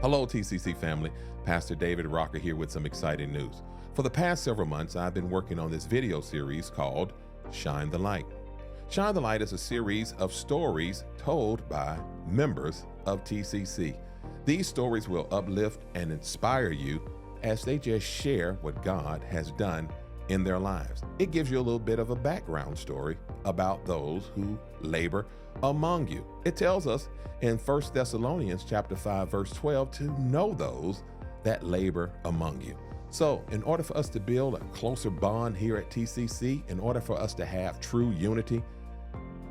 Hello, TCC family. Pastor David Rocker here with some exciting news. For the past several months, I've been working on this video series called Shine the Light. Shine the Light is a series of stories told by members of TCC. These stories will uplift and inspire you as they just share what God has done in their lives. It gives you a little bit of a background story about those who labor among you. It tells us in 1 Thessalonians chapter 5, verse 12, to know those that labor among you. So in order for us to build a closer bond here at TCC, in order for us to have true unity,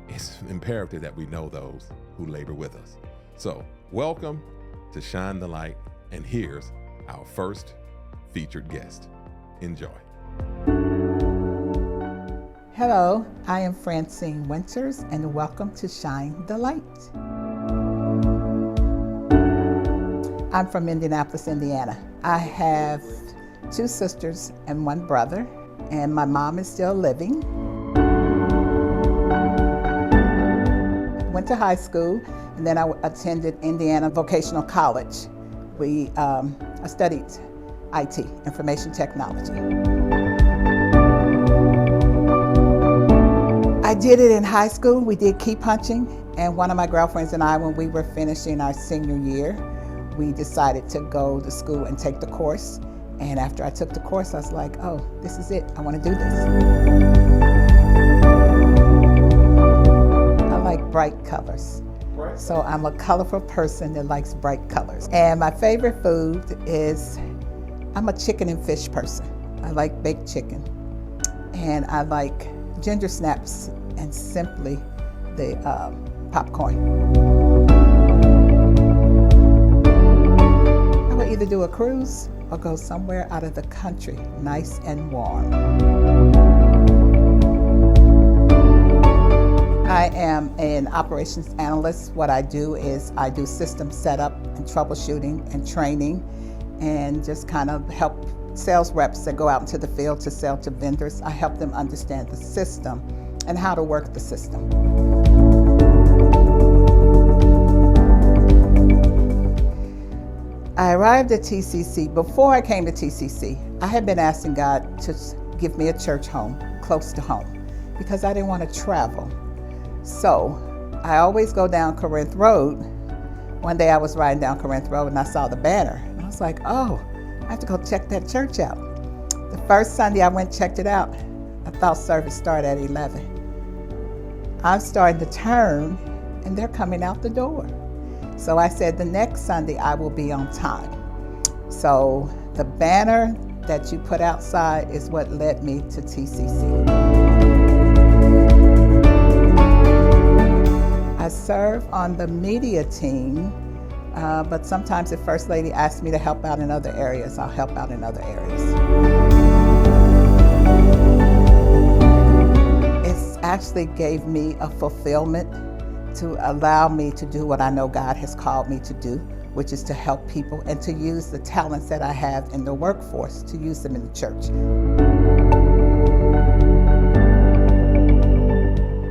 it's imperative that we know those who labor with us. So welcome to Shine the Light, and here's our first featured guest. Enjoy. Hello, I am Francine Winters, and welcome to Shine the Light. I'm from Indianapolis, Indiana. I have 2 sisters and 1 brother, and my mom is still living. Went to high school, and then I attended Indiana Vocational College. I studied IT, information technology. I did it in high school. We did key punching, and one of my girlfriends and I, when we were finishing our senior year, we decided to go to school and take the course. And after I took the course, I was like, oh, this is it. I want to do this. I like bright colors. So I'm a colorful person that likes bright colors. And my favorite food is, I'm a chicken and fish person. I like baked chicken. And I like ginger snaps and simply the popcorn. I would either do a cruise or go somewhere out of the country, nice and warm. I am an operations analyst. What I do is I do system setup and troubleshooting and training, and just kind of help sales reps that go out into the field to sell to vendors. I help them understand the system and how to work the system. I arrived at TCC. Before I came to TCC, I had been asking God to give me a church home, close to home, because I didn't want to travel. So I always go down Corinth Road. One day I was riding down Corinth Road and I saw the banner. And I was like, oh, I have to go check that church out. The first Sunday I went and checked it out, I thought service started at 11. I'm starting to turn and they're coming out the door. So I said the next Sunday I will be on time. So the banner that you put outside is what led me to TCC. I serve on the media team, but sometimes the First Lady asks me to help out in other areas. I'll help out in other areas. It's actually gave me a fulfillment to allow me to do what I know God has called me to do, which is to help people and to use the talents that I have in the workforce, to use them in the church.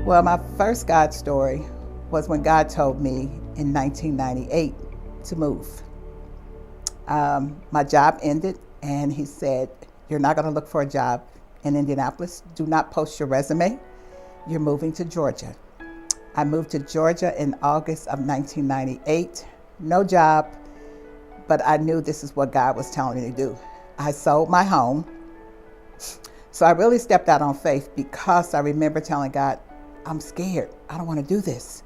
Well, my first God story was when God told me in 1998 to move. My job ended, and he said, you're not going to look for a job in Indianapolis. Do not post your resume. You're moving to Georgia. I moved to Georgia in August of 1998. No job, but I knew this is what God was telling me to do. I sold my home. So I really stepped out on faith because I remember telling God, I'm scared. I don't want to do this.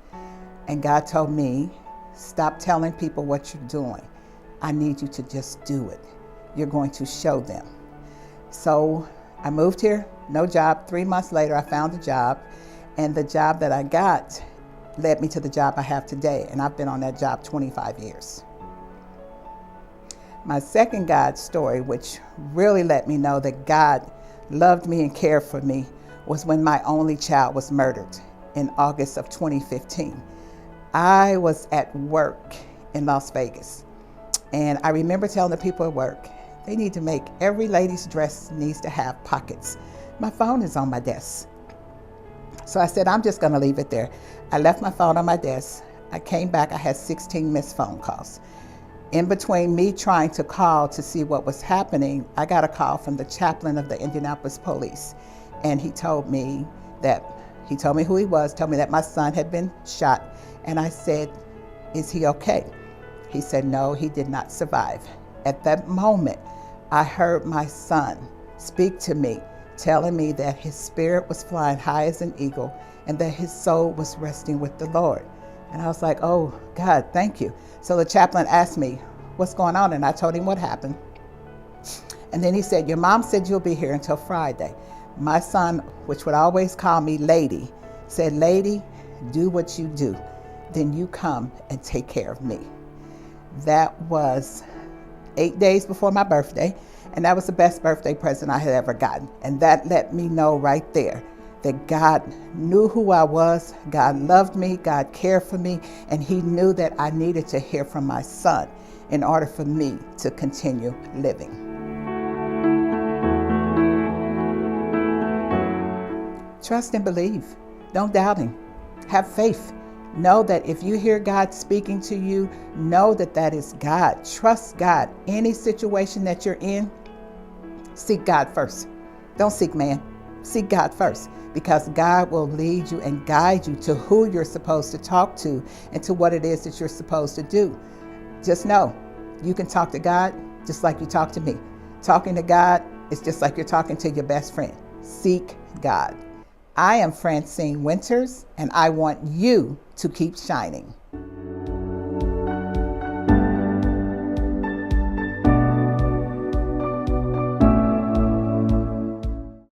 And God told me, stop telling people what you're doing. I need you to just do it. You're going to show them. So I moved here, no job. 3 months later, I found a job. And the job that I got led me to the job I have today. And I've been on that job 25 years. My second God story, which really let me know that God loved me and cared for me, was when my only child was murdered in August of 2015. I was at work in Las Vegas, and I remember telling the people at work, they need to make every lady's dress needs to have pockets. My phone is on my desk. So I said, I'm just gonna leave it there. I left my phone on my desk. I came back, I had 16 missed phone calls. In between me trying to call to see what was happening, I got a call from the chaplain of the Indianapolis police. And he told me who he was, told me that my son had been shot. And I said, is he okay? He said, no, he did not survive. At that moment, I heard my son speak to me, telling me that his spirit was flying high as an eagle and that his soul was resting with the Lord. And I was like, oh, God, thank you. So the chaplain asked me, what's going on? And I told him what happened. And then he said, your mom said you'll be here until Friday. My son, which would always call me Lady, said, Lady, do what you do. Then you come and take care of me. That was 8 days before my birthday. And that was the best birthday present I had ever gotten. And that let me know right there that God knew who I was, God loved me, God cared for me, and he knew that I needed to hear from my son in order for me to continue living. Trust and believe. Don't doubt him. Have faith. Know that if you hear God speaking to you, know that that is God. Trust God. Any situation that you're in, seek God first. Don't seek man. Seek God first, because God will lead you and guide you to who you're supposed to talk to and to what it is that you're supposed to do. Just know you can talk to God just like you talk to me. Talking to God is just like you're talking to your best friend. Seek God. I am Francine Winters, and I want you to keep shining.